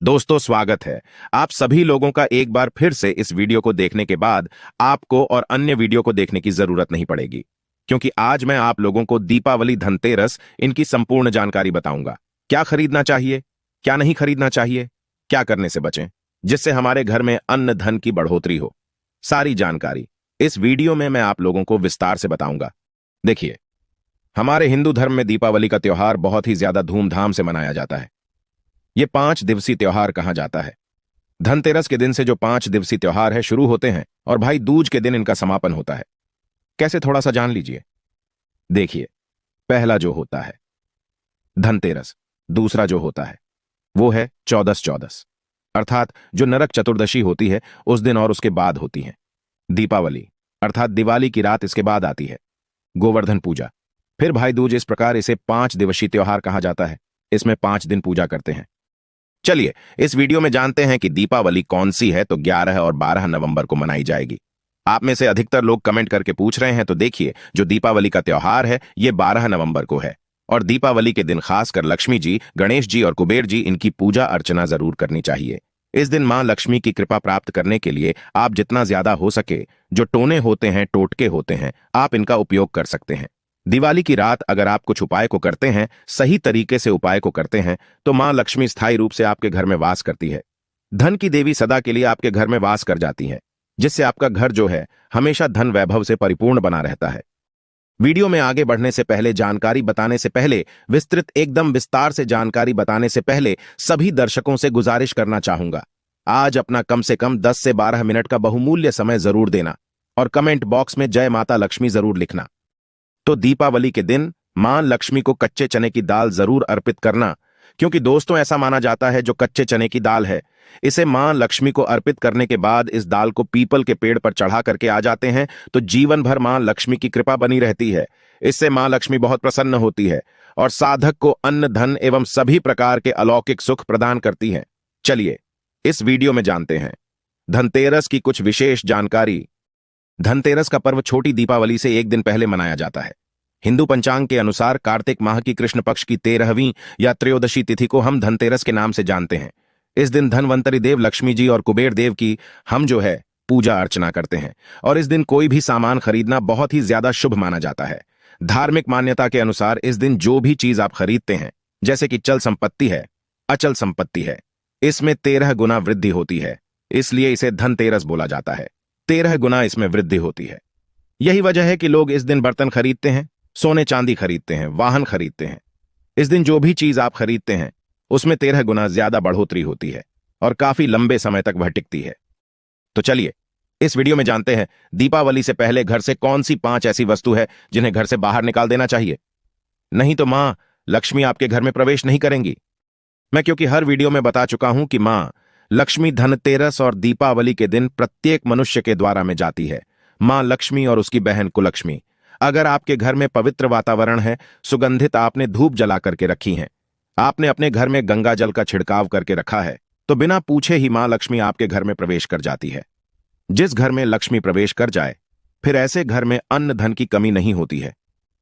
दोस्तों, स्वागत है आप सभी लोगों का एक बार फिर से। इस वीडियो को देखने के बाद आपको और अन्य वीडियो को देखने की जरूरत नहीं पड़ेगी, क्योंकि आज मैं आप लोगों को दीपावली, धनतेरस, इनकी संपूर्ण जानकारी बताऊंगा। क्या खरीदना चाहिए, क्या नहीं खरीदना चाहिए, क्या करने से बचें जिससे हमारे घर में अन्न धन की बढ़ोतरी हो। सारी जानकारी इस वीडियो में मैं आप लोगों को विस्तार से बताऊंगा। देखिए, हमारे हिंदू धर्म में दीपावली का त्योहार बहुत ही ज्यादा धूमधाम से मनाया जाता है। ये 5 दिवसीय त्योहार कहा जाता है। धनतेरस के दिन से जो 5 दिवसीय त्योहार है शुरू होते हैं और भाई दूज के दिन इनका समापन होता है। कैसे, थोड़ा सा जान लीजिए। देखिए, पहला जो होता है धनतेरस, दूसरा जो होता है वो है चौदस चौदस, अर्थात जो नरक चतुर्दशी होती है उस दिन और उसके बाद होती है। दीपावली अर्थात दिवाली की रात इसके बाद आती है। गोवर्धन पूजा, फिर भाई दूज। इस प्रकार इसे 5 दिवसीय त्योहार कहा जाता है। इसमें 5 दिन पूजा करते हैं। चलिए इस वीडियो में जानते हैं कि दीपावली कौन सी है। तो 11 और 12 नवंबर को मनाई जाएगी। आप में से अधिकतर लोग कमेंट करके पूछ रहे हैं, तो देखिए, जो दीपावली का त्योहार है ये 12 नवंबर को है। और दीपावली के दिन खासकर लक्ष्मी जी, गणेश जी और कुबेर जी, इनकी पूजा अर्चना जरूर करनी चाहिए। इस दिन मां लक्ष्मी की कृपा प्राप्त करने के लिए आप जितना ज्यादा हो सके जो टोने होते हैं, टोटके होते हैं, आप इनका उपयोग कर सकते हैं। दिवाली की रात अगर आप कुछ उपाय को करते हैं, सही तरीके से उपाय को करते हैं, तो मां लक्ष्मी स्थायी रूप से आपके घर में वास करती है। धन की देवी सदा के लिए आपके घर में वास कर जाती हैं, जिससे आपका घर जो है हमेशा धन वैभव से परिपूर्ण बना रहता है। वीडियो में आगे बढ़ने से पहले, जानकारी बताने से पहले, एकदम विस्तार से जानकारी बताने से पहले सभी दर्शकों से गुजारिश करना चाहूंगा, आज अपना कम से कम 10 से 12 मिनट का बहुमूल्य समय जरूर देना और कमेंट बॉक्स में जय माता लक्ष्मी जरूर लिखना। तो दीपावली के दिन मां लक्ष्मी को कच्चे चने की दाल जरूर अर्पित करना, क्योंकि दोस्तों ऐसा माना जाता है जो कच्चे चने की दाल है, इसे मां लक्ष्मी को अर्पित करने के बाद इस दाल को पीपल के पेड़ पर चढ़ा करके आ जाते हैं तो जीवन भर मां लक्ष्मी की कृपा बनी रहती है। इससे मां लक्ष्मी बहुत प्रसन्न होती है और साधक को अन्न, धन एवं सभी प्रकार के अलौकिक सुख प्रदान करती है। चलिए इस वीडियो में जानते हैं धनतेरस की कुछ विशेष जानकारी। धनतेरस का पर्व छोटी दीपावली से एक दिन पहले मनाया जाता है। हिंदू पंचांग के अनुसार कार्तिक माह की कृष्ण पक्ष की 13वीं या त्रयोदशी तिथि को हम धनतेरस के नाम से जानते हैं। इस दिन धनवंतरी देव, लक्ष्मी जी और कुबेर देव की हम जो है पूजा अर्चना करते हैं और इस दिन कोई भी सामान खरीदना बहुत ही ज्यादा शुभ माना जाता है। धार्मिक मान्यता के अनुसार इस दिन जो भी चीज आप खरीदते हैं, जैसे कि चल संपत्ति है, अचल संपत्ति है, इसमें 13 गुना वृद्धि होती है, इसलिए इसे धनतेरस बोला जाता है। 13 गुना इसमें वृद्धि होती है। यही वजह है कि लोग इस दिन बर्तन खरीदते हैं, सोने चांदी खरीदते हैं, वाहन खरीदते हैं। इस दिन जो भी चीज आप खरीदते हैं उसमें 13 गुना ज्यादा बढ़ोतरी होती है और काफी लंबे समय तक वह टिकती है। तो चलिए इस वीडियो में जानते हैं दीपावली से पहले घर से कौन सी 5 ऐसी वस्तु है जिन्हें घर से बाहर निकाल देना चाहिए, नहीं तो मां लक्ष्मी आपके घर में प्रवेश नहीं करेंगी। मैं क्योंकि हर वीडियो में बता चुका हूं कि मां लक्ष्मी धनतेरस और दीपावली के दिन प्रत्येक मनुष्य के द्वारा में जाती है। मां लक्ष्मी और उसकी बहन कुलक्ष्मी। अगर आपके घर में पवित्र वातावरण है, सुगंधित आपने धूप जला करके रखी हैं, आपने अपने घर में गंगा जल का छिड़काव करके रखा है, तो बिना पूछे ही मां लक्ष्मी आपके घर में प्रवेश कर जाती है। जिस घर में लक्ष्मी प्रवेश कर जाए, फिर ऐसे घर में अन्न धन की कमी नहीं होती है।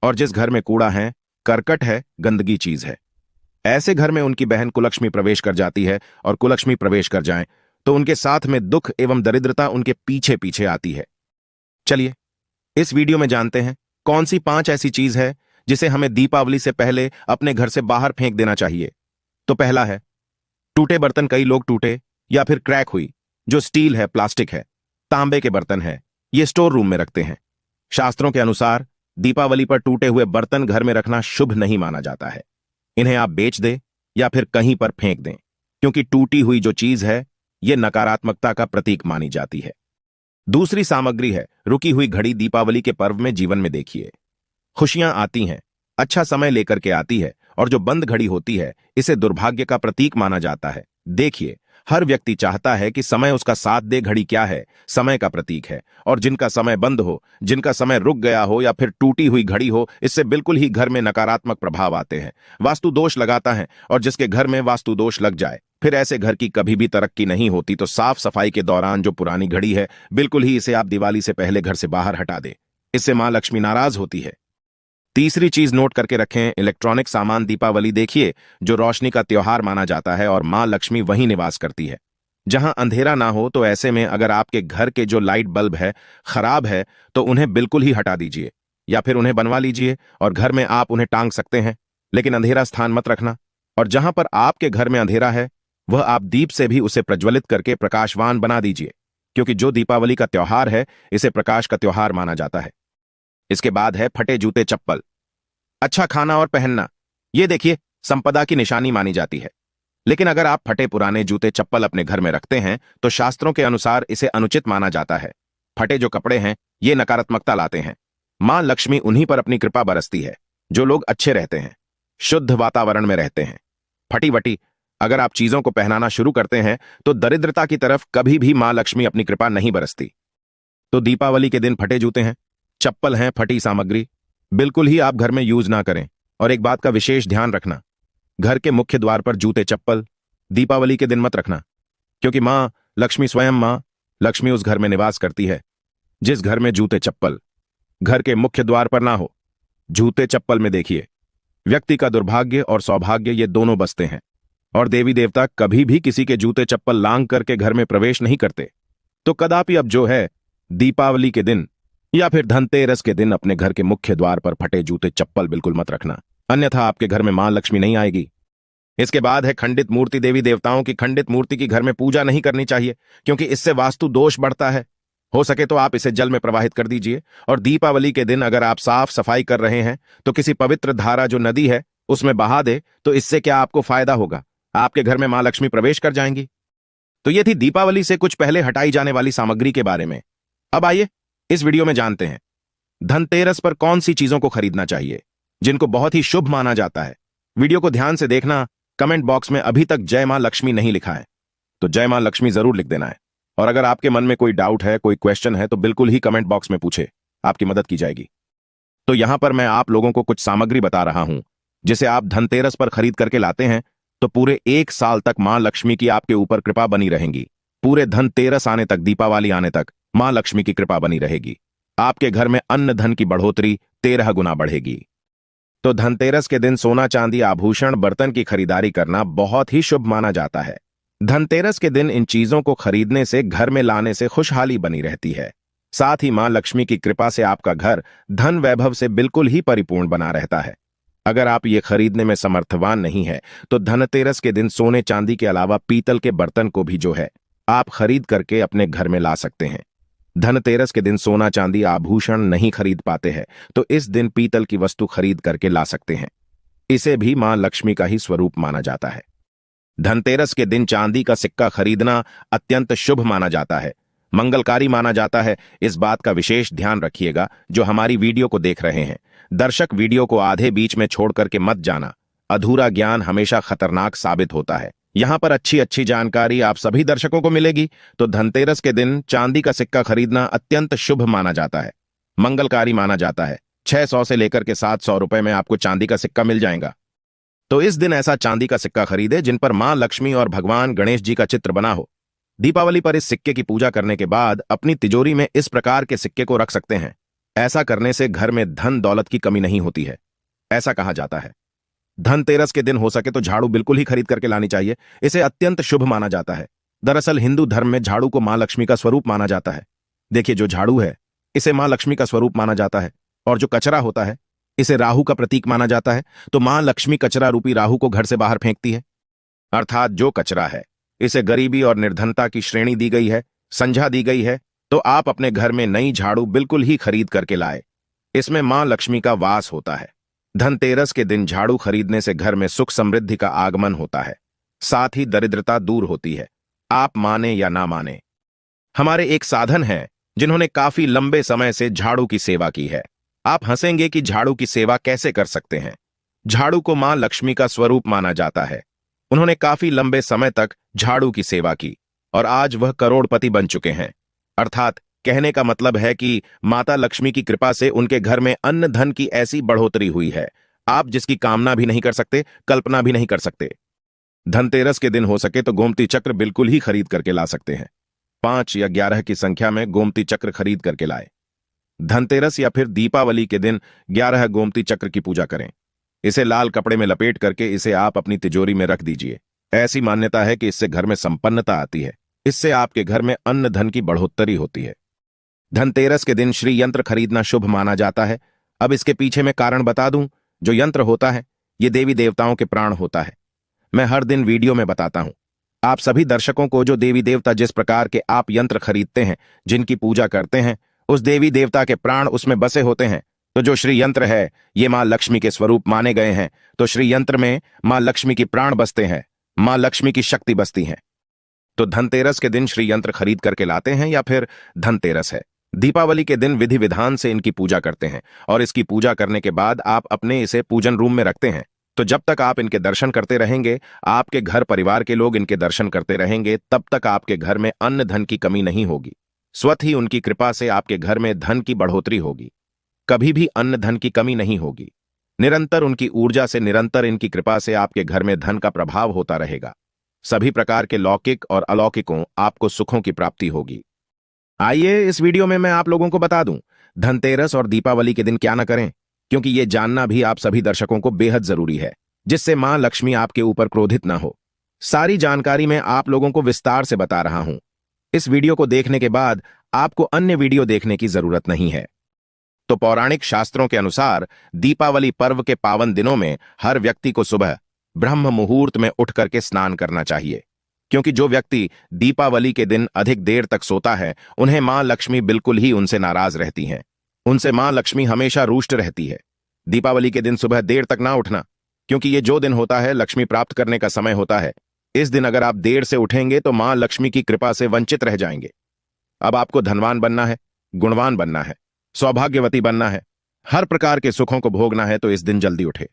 और जिस घर में कूड़ा है, करकट है, गंदगी चीज है, ऐसे घर में उनकी बहन कुलक्ष्मी प्रवेश कर जाती है और कुलक्ष्मी प्रवेश कर जाएं तो उनके साथ में दुख एवं दरिद्रता उनके पीछे पीछे आती है। चलिए इस वीडियो में जानते हैं कौन सी 5 ऐसी चीज है जिसे हमें दीपावली से पहले अपने घर से बाहर फेंक देना चाहिए। तो पहला है टूटे बर्तन। कई लोग टूटे या फिर क्रैक हुई जो स्टील है, प्लास्टिक है, तांबे के बर्तन है, ये स्टोर रूम में रखते हैं। शास्त्रों के अनुसार दीपावली पर टूटे हुए बर्तन घर में रखना शुभ नहीं माना जाता है। इन्हें आप बेच दें या फिर कहीं पर फेंक दें, क्योंकि टूटी हुई जो चीज है ये नकारात्मकता का प्रतीक मानी जाती है। दूसरी सामग्री है रुकी हुई घड़ी। दीपावली के पर्व में जीवन में देखिए खुशियां आती हैं, अच्छा समय लेकर के आती है, और जो बंद घड़ी होती है इसे दुर्भाग्य का प्रतीक माना जाता है। देखिए हर व्यक्ति चाहता है कि समय उसका साथ दे। घड़ी क्या है? समय का प्रतीक है। और जिनका समय बंद हो, जिनका समय रुक गया हो या फिर टूटी हुई घड़ी हो, इससे बिल्कुल ही घर में नकारात्मक प्रभाव आते हैं, वास्तु दोष लगाता है। और जिसके घर में वास्तु दोष लग जाए, फिर ऐसे घर की कभी भी तरक्की नहीं होती। तो साफ सफाई के दौरान जो पुरानी घड़ी है, बिल्कुल ही इसे आप दिवाली से पहले घर से बाहर हटा दे। इससे मां लक्ष्मी नाराज होती है। तीसरी चीज नोट करके रखें, इलेक्ट्रॉनिक सामान दीपावली देखिए जो रोशनी का त्योहार माना जाता है और मां लक्ष्मी वहीं निवास करती है जहां अंधेरा ना हो। तो ऐसे में अगर आपके घर के जो लाइट बल्ब है खराब है तो उन्हें बिल्कुल ही हटा दीजिए या फिर उन्हें बनवा लीजिए और घर में आप उन्हें टांग सकते हैं, लेकिन अंधेरा स्थान मत रखना। और जहां पर आपके घर में अंधेरा है वह आप दीप से भी उसे प्रज्वलित करके प्रकाशवान बना दीजिए, क्योंकि जो दीपावली का त्योहार है इसे प्रकाश का त्योहार माना जाता है। इसके बाद है फटे जूते चप्पल। अच्छा खाना और पहनना, ये देखिए संपदा की निशानी मानी जाती है, लेकिन अगर आप फटे पुराने जूते चप्पल अपने घर में रखते हैं तो शास्त्रों के अनुसार इसे अनुचित माना जाता है। फटे जो कपड़े हैं ये नकारात्मकता लाते हैं। मां लक्ष्मी उन्हीं पर अपनी कृपा बरसती है जो लोग अच्छे रहते हैं, शुद्ध वातावरण में रहते हैं। फटी वटी अगर आप चीजों को पहनाना शुरू करते हैं तो दरिद्रता की तरफ कभी भी मां लक्ष्मी अपनी कृपा नहीं बरसती। तो दीपावली के दिन फटे जूते हैं, चप्पल हैं, फटी सामग्री बिल्कुल ही आप घर में यूज ना करें। और एक बात का विशेष ध्यान रखना, घर के मुख्य द्वार पर जूते चप्पल दीपावली के दिन मत रखना, क्योंकि मां लक्ष्मी स्वयं मां लक्ष्मी उस घर में निवास करती है जिस घर में जूते चप्पल घर के मुख्य द्वार पर ना हो। जूते चप्पल में देखिए व्यक्ति का दुर्भाग्य और सौभाग्य ये दोनों बसते हैं और देवी देवता कभी भी किसी के जूते चप्पल लांग करके घर में प्रवेश नहीं करते। तो कदापि अब जो है दीपावली के दिन या फिर धनतेरस के दिन अपने घर के मुख्य द्वार पर फटे जूते चप्पल बिल्कुल मत रखना, अन्यथा आपके घर में मां लक्ष्मी नहीं आएगी। इसके बाद है खंडित मूर्ति। देवी देवताओं की खंडित मूर्ति की घर में पूजा नहीं करनी चाहिए, क्योंकि इससे वास्तु दोष बढ़ता है। हो सके तो आप इसे जल में प्रवाहित कर दीजिए। और दीपावली के दिन अगर आप साफ सफाई कर रहे हैं तो किसी पवित्र धारा जो नदी है उसमें बहा दे, तो इससे क्या आपको फायदा होगा, आपके घर में मां लक्ष्मी प्रवेश कर जाएंगी। तो ये थी दीपावली से कुछ पहले हटाई जाने वाली सामग्री के बारे में। अब आइए इस वीडियो में जानते हैं धनतेरस पर कौन सी चीजों को खरीदना चाहिए जिनको बहुत ही शुभ माना जाता है। वीडियो को ध्यान से देखना। कमेंट बॉक्स में अभी तक जय मां लक्ष्मी नहीं लिखा है तो जय मां लक्ष्मी जरूर लिख देना है। और अगर आपके मन में कोई डाउट है, कोई क्वेश्चन है, तो बिल्कुल ही कमेंट बॉक्स में पूछे, आपकी मदद की जाएगी। तो यहां पर मैं आप लोगों को कुछ सामग्री बता रहा हूं जिसे आप धनतेरस पर खरीद करके लाते हैं तो पूरे 1 साल तक मां लक्ष्मी की आपके ऊपर कृपा बनी रहेगी। पूरे धनतेरस आने तक, दीपावली आने तक मां लक्ष्मी की कृपा बनी रहेगी। आपके घर में अन्न धन की बढ़ोतरी 13 गुना बढ़ेगी। तो धनतेरस के दिन सोना चांदी आभूषण बर्तन की खरीदारी करना बहुत ही शुभ माना जाता है। धनतेरस के दिन इन चीजों को खरीदने से, घर में लाने से खुशहाली बनी रहती है। साथ ही मां लक्ष्मी की कृपा से आपका घर धन वैभव से बिल्कुल ही परिपूर्ण बना रहता है। अगर आप ये खरीदने में समर्थवान नहीं है तो धनतेरस के दिन सोने चांदी के अलावा पीतल के बर्तन को भी जो है आप खरीद करके अपने घर में ला सकते हैं। धनतेरस के दिन सोना चांदी आभूषण नहीं खरीद पाते हैं तो इस दिन पीतल की वस्तु खरीद करके ला सकते हैं। इसे भी मां लक्ष्मी का ही स्वरूप माना जाता है। धनतेरस के दिन चांदी का सिक्का खरीदना अत्यंत शुभ माना जाता है, मंगलकारी माना जाता है। इस बात का विशेष ध्यान रखिएगा जो हमारी वीडियो को देख रहे हैं। दर्शक वीडियो को आधे बीच में छोड़ करके मत जाना, अधूरा ज्ञान हमेशा खतरनाक साबित होता है। यहां पर अच्छी अच्छी जानकारी आप सभी दर्शकों को मिलेगी। तो धनतेरस के दिन चांदी का सिक्का खरीदना अत्यंत शुभ माना जाता है, मंगलकारी माना जाता है। 600 से लेकर के 700 रुपए में आपको चांदी का सिक्का मिल जाएगा। तो इस दिन ऐसा चांदी का सिक्का खरीदे जिन पर मां लक्ष्मी और भगवान गणेश जी का चित्र बना हो। दीपावली पर इस सिक्के की पूजा करने के बाद अपनी तिजोरी में इस प्रकार के सिक्के को रख सकते हैं। ऐसा करने से घर में धन दौलत की कमी नहीं होती है, ऐसा कहा जाता है। धनतेरस के दिन हो सके तो झाड़ू बिल्कुल ही खरीद करके लानी चाहिए, इसे अत्यंत शुभ माना जाता है। दरअसल हिंदू धर्म में झाड़ू को मां लक्ष्मी का स्वरूप माना जाता है। देखिए जो झाड़ू है इसे मां लक्ष्मी का स्वरूप माना जाता है और जो कचरा होता है इसे राहु का प्रतीक माना जाता है। तो मां लक्ष्मी कचरा रूपी राहु को घर से बाहर फेंकती है, अर्थात जो कचरा है इसे गरीबी और निर्धनता की श्रेणी दी गई है, संज्ञा दी गई है। तो आप अपने घर में नई झाड़ू बिल्कुल ही खरीद करके लाए, इसमें मां लक्ष्मी का वास होता है। धनतेरस के दिन झाड़ू खरीदने से घर में सुख समृद्धि का आगमन होता है, साथ ही दरिद्रता दूर होती है। आप माने या ना माने, हमारे एक साधन है जिन्होंने काफी लंबे समय से झाड़ू की सेवा की है। आप हंसेंगे कि झाड़ू की सेवा कैसे कर सकते हैं। झाड़ू को मां लक्ष्मी का स्वरूप माना जाता है। उन्होंने काफी लंबे समय तक झाड़ू की सेवा की और आज वह करोड़पति बन चुके हैं। अर्थात कहने का मतलब है कि माता लक्ष्मी की कृपा से उनके घर में अन्न धन की ऐसी बढ़ोतरी हुई है, आप जिसकी कामना भी नहीं कर सकते, कल्पना भी नहीं कर सकते। धनतेरस के दिन हो सके तो गोमती चक्र बिल्कुल ही खरीद करके ला सकते हैं। 5 या 11 की संख्या में गोमती चक्र खरीद करके लाए। धनतेरस या फिर दीपावली के दिन 11 गोमती चक्र की पूजा करें। इसे लाल कपड़े में लपेट करके इसे आप अपनी तिजोरी में रख दीजिए। ऐसी मान्यता है कि इससे घर में संपन्नता आती है। इससे आपके घर में अन्न धन की बढ़ोत्तरी होती है। धनतेरस के दिन श्री यंत्र खरीदना शुभ माना जाता है। अब इसके पीछे मैं कारण बता दूं। जो यंत्र होता है ये देवी देवताओं के प्राण होता है। मैं हर दिन वीडियो में बताता हूं। आप सभी दर्शकों को जो देवी देवता जिस प्रकार के आप यंत्र खरीदते हैं, जिनकी पूजा करते हैं, उस देवी देवता के प्राण उसमें बसे होते हैं। तो जो श्री यंत्र है ये मां लक्ष्मी के स्वरूप माने गए हैं। तो श्री यंत्र में मां लक्ष्मी की प्राण बसते हैं, मां लक्ष्मी की शक्ति बसती है। तो धनतेरस के दिन श्री यंत्र खरीद करके लाते हैं या फिर धनतेरस है। दीपावली के दिन विधि विधान से इनकी पूजा करते हैं और इसकी पूजा करने के बाद आप अपने इसे पूजन रूम में रखते हैं। तो जब तक आप इनके दर्शन करते रहेंगे, आपके घर परिवार के लोग इनके दर्शन करते रहेंगे, तब तक आपके घर में अन्न धन की कमी नहीं होगी। स्वतः ही उनकी कृपा से आपके घर में धन की बढ़ोतरी होगी। कभी भी अन्न धन की कमी नहीं होगी। निरंतर उनकी ऊर्जा से, निरंतर इनकी कृपा से आपके घर में धन का प्रभाव होता रहेगा। सभी प्रकार के लौकिक और अलौकिकों आपको सुखों की प्राप्ति होगी। आइए इस वीडियो में मैं आप लोगों को बता दूं धनतेरस और दीपावली के दिन क्या न करें, क्योंकि ये जानना भी आप सभी दर्शकों को बेहद जरूरी है, जिससे मां लक्ष्मी आपके ऊपर क्रोधित ना हो। सारी जानकारी मैं आप लोगों को विस्तार से बता रहा हूं। इस वीडियो को देखने के बाद आपको अन्य वीडियो देखने की जरूरत नहीं है। तो पौराणिक शास्त्रों के अनुसार दीपावली पर्व के पावन दिनों में हर व्यक्ति को सुबह ब्रह्म मुहूर्त में उठ करके स्नान करना चाहिए, क्योंकि जो व्यक्ति दीपावली के दिन अधिक देर तक सोता है उन्हें मां लक्ष्मी बिल्कुल ही उनसे नाराज रहती हैं। उनसे मां लक्ष्मी हमेशा रुष्ट रहती है। दीपावली के दिन सुबह देर तक ना उठना, क्योंकि ये जो दिन होता है लक्ष्मी प्राप्त करने का समय होता है। इस दिन अगर आप देर से उठेंगे तो मां लक्ष्मी की कृपा से वंचित रह जाएंगे। अब आपको धनवान बनना है, गुणवान बनना है, सौभाग्यवती बनना है, हर प्रकार के सुखों को भोगना है, तो इस दिन जल्दी उठे।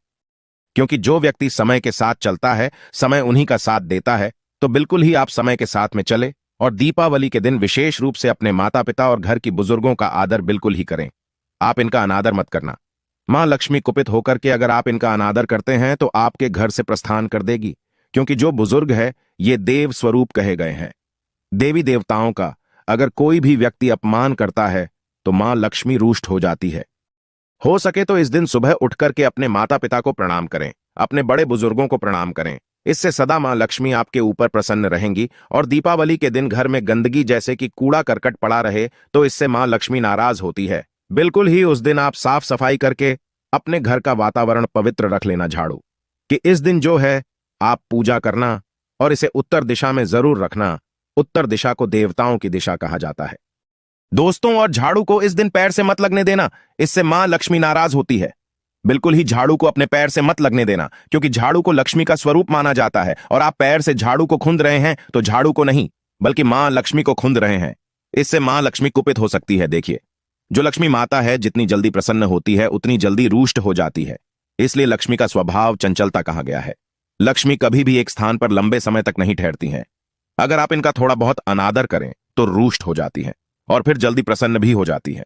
क्योंकि जो व्यक्ति समय के साथ चलता है, समय उन्हीं का साथ देता है। तो बिल्कुल ही आप समय के साथ में चले और दीपावली के दिन विशेष रूप से अपने माता पिता और घर की बुजुर्गों का आदर बिल्कुल ही करें। आप इनका अनादर मत करना। मां लक्ष्मी कुपित होकर के अगर आप इनका अनादर करते हैं तो आपके घर से प्रस्थान कर देगी, क्योंकि जो बुजुर्ग है ये देव स्वरूप कहे गए हैं। देवी देवताओं का अगर कोई भी व्यक्ति अपमान करता है तो मां लक्ष्मी रुष्ट हो जाती है। हो सके तो इस दिन सुबह उठ करके अपने माता पिता को प्रणाम करें, अपने बड़े बुजुर्गों को प्रणाम करें। इससे सदा मां लक्ष्मी आपके ऊपर प्रसन्न रहेंगी। और दीपावली के दिन घर में गंदगी जैसे कि कूड़ा करकट पड़ा रहे तो इससे मां लक्ष्मी नाराज होती है। बिल्कुल ही उस दिन आप साफ सफाई करके अपने घर का वातावरण पवित्र रख लेना झाड़ू, कि इस दिन जो है आप पूजा करना और इसे उत्तर दिशा में जरूर रखना। उत्तर दिशा को देवताओं की दिशा कहा जाता है दोस्तों। और झाड़ू को इस दिन पैर से मत लगने देना, इससे मां लक्ष्मी नाराज होती है। बिल्कुल ही झाड़ू को अपने पैर से मत लगने देना, क्योंकि झाड़ू को लक्ष्मी का स्वरूप माना जाता है। और आप पैर से झाड़ू को खुंद रहे हैं तो झाड़ू को नहीं बल्कि मां लक्ष्मी को खुंद रहे हैं। इससे मां लक्ष्मी कुपित हो सकती है। देखिए, जो लक्ष्मी माता है जितनी जल्दी प्रसन्न होती है उतनी जल्दी रुष्ट हो जाती है। इसलिए लक्ष्मी का स्वभाव चंचलता कहा गया है। लक्ष्मी कभी भी एक स्थान पर लंबे समय तक नहीं ठहरती हैं। अगर आप इनका थोड़ा बहुत अनादर करें तो रुष्ट हो जाती है और फिर जल्दी प्रसन्न भी हो जाती है।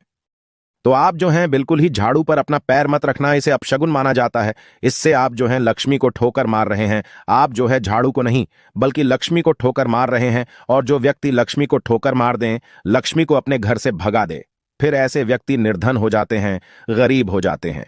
तो आप जो हैं बिल्कुल ही झाड़ू पर अपना पैर मत रखना, इसे अपशगुन माना जाता है। इससे आप जो हैं लक्ष्मी को ठोकर मार रहे हैं। आप जो है झाड़ू को नहीं बल्कि लक्ष्मी को ठोकर मार रहे हैं। और जो व्यक्ति लक्ष्मी को ठोकर मार दें, लक्ष्मी को अपने घर से भगा दे, फिर ऐसे व्यक्ति निर्धन हो जाते हैं, गरीब हो जाते हैं।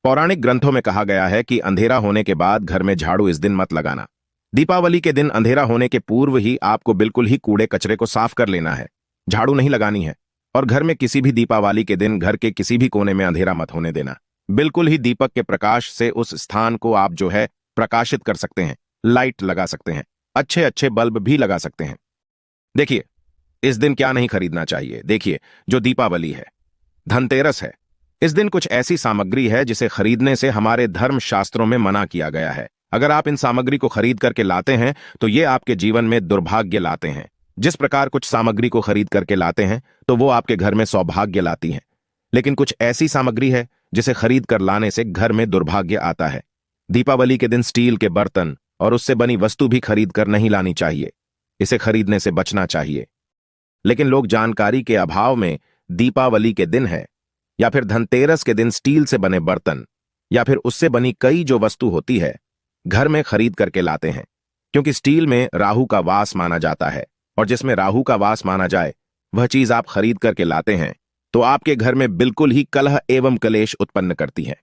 पौराणिक ग्रंथों में कहा गया है कि अंधेरा होने के बाद घर में झाड़ू इस दिन मत लगाना। दीपावली के दिन अंधेरा होने के पूर्व ही आपको बिल्कुल ही कूड़े कचरे को साफ कर लेना है, झाड़ू नहीं लगानी है। और घर में किसी भी दीपावली के दिन घर के किसी भी कोने में अंधेरा मत होने देना। बिल्कुल ही दीपक के प्रकाश से उस स्थान को आप जो है प्रकाशित कर सकते हैं। लाइट लगा सकते हैं, अच्छे अच्छे बल्ब भी लगा सकते हैं। देखिए, इस दिन क्या नहीं खरीदना चाहिए। देखिए, जो दीपावली है, धनतेरस है, इस दिन कुछ ऐसी सामग्री है जिसे खरीदने से हमारे धर्म शास्त्रों में मना किया गया है। अगर आप इन सामग्री को खरीद करके लाते हैं तो ये आपके जीवन में दुर्भाग्य लाते हैं। जिस प्रकार कुछ सामग्री को खरीद करके लाते हैं तो वो आपके घर में सौभाग्य लाती हैं, लेकिन कुछ ऐसी सामग्री है जिसे खरीद कर लाने से घर में दुर्भाग्य आता है। दीपावली के दिन स्टील के बर्तन और उससे बनी वस्तु भी खरीद कर नहीं लानी चाहिए। इसे खरीदने से बचना चाहिए। लेकिन लोग जानकारी के अभाव में दीपावली के दिन है या फिर धनतेरस के दिन स्टील से बने बर्तन या फिर उससे बनी कई जो वस्तु होती है घर में खरीद करके लाते हैं, क्योंकि स्टील में राहु का वास माना जाता है। और जिसमें राहु का वास माना जाए वह चीज आप खरीद करके लाते हैं तो आपके घर में बिल्कुल ही कलह एवं कलेश उत्पन्न करती है।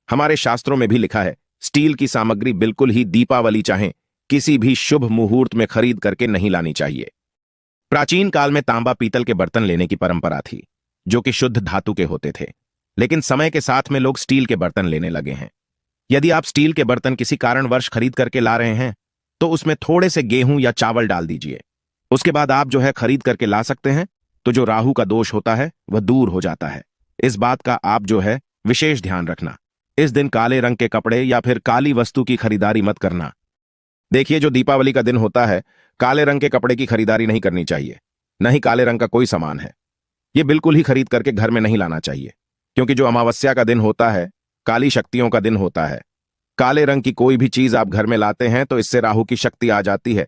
हमारे शास्त्रों में भी लिखा है, स्टील की सामग्री बिल्कुल ही दीपावली चाहे किसी भी शुभ मुहूर्त में खरीद करके नहीं लानी चाहिए। प्राचीन काल में तांबा पीतल के बर्तन लेने की परंपरा थी, जो कि शुद्ध धातु के होते थे, लेकिन समय के साथ में लोग स्टील के बर्तन लेने लगे हैं। यदि आप स्टील के बर्तन किसी कारणवश खरीद करके ला रहे हैं तो उसमें थोड़े से गेहूं या चावल डाल दीजिए। उसके बाद आप जो है खरीद करके ला सकते हैं, तो जो राहु का दोष होता है वह दूर हो जाता है। इस बात का आप जो है विशेष ध्यान रखना। इस दिन काले रंग के कपड़े या फिर काली वस्तु की खरीदारी मत करना। देखिए, जो दीपावली का दिन होता है, काले रंग के कपड़े की खरीदारी नहीं करनी चाहिए, न ही काले रंग का कोई सामान है। यह बिल्कुल ही खरीद करके घर में नहीं लाना चाहिए, क्योंकि जो अमावस्या का दिन होता है काली शक्तियों का दिन होता है। काले रंग की कोई भी चीज आप घर में लाते हैं तो इससे राहु की शक्ति आ जाती है,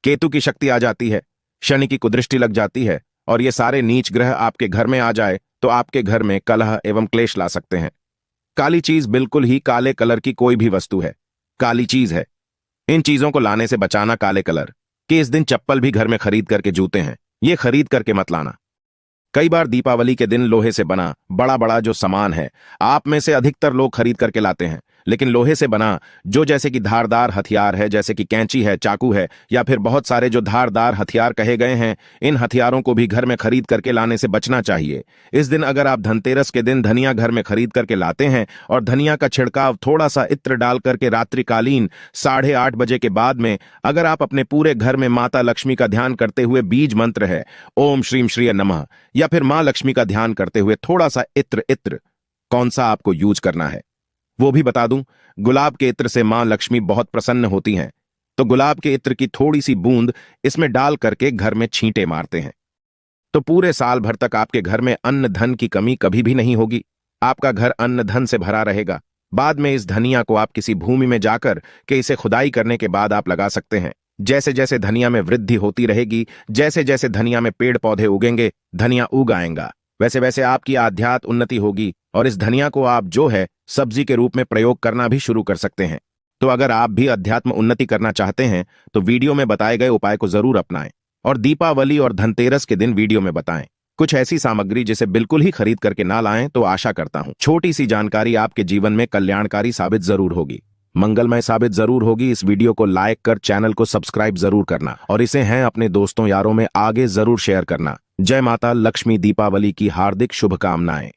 केतु की शक्ति आ जाती है, शनि की कुदृष्टि लग जाती है, और ये सारे नीच ग्रह आपके घर में आ जाए तो आपके घर में कलह एवं क्लेश ला सकते हैं। काली चीज बिल्कुल ही काले कलर की कोई भी वस्तु है, काली चीज है। इन चीजों को लाने से बचाना। काले कलर कि इस दिन चप्पल भी घर में खरीद करके जूते हैं, ये खरीद करके मत लाना। कई बार दीपावली के दिन लोहे से बना बड़ा बड़ा जो सामान है आप में से अधिकतर लोग खरीद करके लाते हैं, लेकिन लोहे से बना जो जैसे कि धारदार हथियार है, जैसे कि कैंची है, चाकू है, या फिर बहुत सारे जो धारदार हथियार कहे गए हैं, इन हथियारों को भी घर में खरीद करके लाने से बचना चाहिए। इस दिन अगर आप धनतेरस के दिन धनिया घर में खरीद करके लाते हैं और धनिया का छिड़काव थोड़ा सा इत्र डाल करके रात्रिकालीन 8:30 बजे के बाद में अगर आप अपने पूरे घर में माता लक्ष्मी का ध्यान करते हुए बीज मंत्र है ओम श्रीम श्रीय नमः, या फिर मां लक्ष्मी का ध्यान करते हुए थोड़ा सा इत्र कौन सा आपको यूज करना है वो भी बता दूं। गुलाब के इत्र से मां लक्ष्मी बहुत प्रसन्न होती हैं, तो गुलाब के इत्र की थोड़ी सी बूंद इसमें डाल करके घर में छींटे मारते हैं तो पूरे साल भर तक आपके घर में अन्न धन की कमी कभी भी नहीं होगी। आपका घर अन्न धन से भरा रहेगा। बाद में इस धनिया को आप किसी भूमि में जाकर के इसे खुदाई करने के बाद आप लगा सकते हैं। जैसे जैसे धनिया में वृद्धि होती रहेगी, जैसे जैसे धनिया में पेड़ पौधे उगेंगे, धनिया उग आएगा, वैसे वैसे आपकी आध्यात्म उन्नति होगी और इस धनिया को आप जो है सब्जी के रूप में प्रयोग करना भी शुरू कर सकते हैं। तो अगर आप भी अध्यात्म उन्नति करना चाहते हैं तो वीडियो में बताए गए उपाय को जरूर अपनाएं और दीपावली और धनतेरस के दिन वीडियो में बताएं कुछ ऐसी सामग्री जिसे बिल्कुल ही खरीद करके ना लाएं। तो आशा करता हूं छोटी सी जानकारी आपके जीवन में कल्याणकारी साबित जरूर होगी, मंगलमय साबित जरूर होगी। इस वीडियो को लाइक कर चैनल को सब्सक्राइब जरूर करना और इसे हैं अपने दोस्तों यारों में आगे जरूर शेयर करना। जय माता लक्ष्मी, दीपावली की हार्दिक शुभकामनाएं।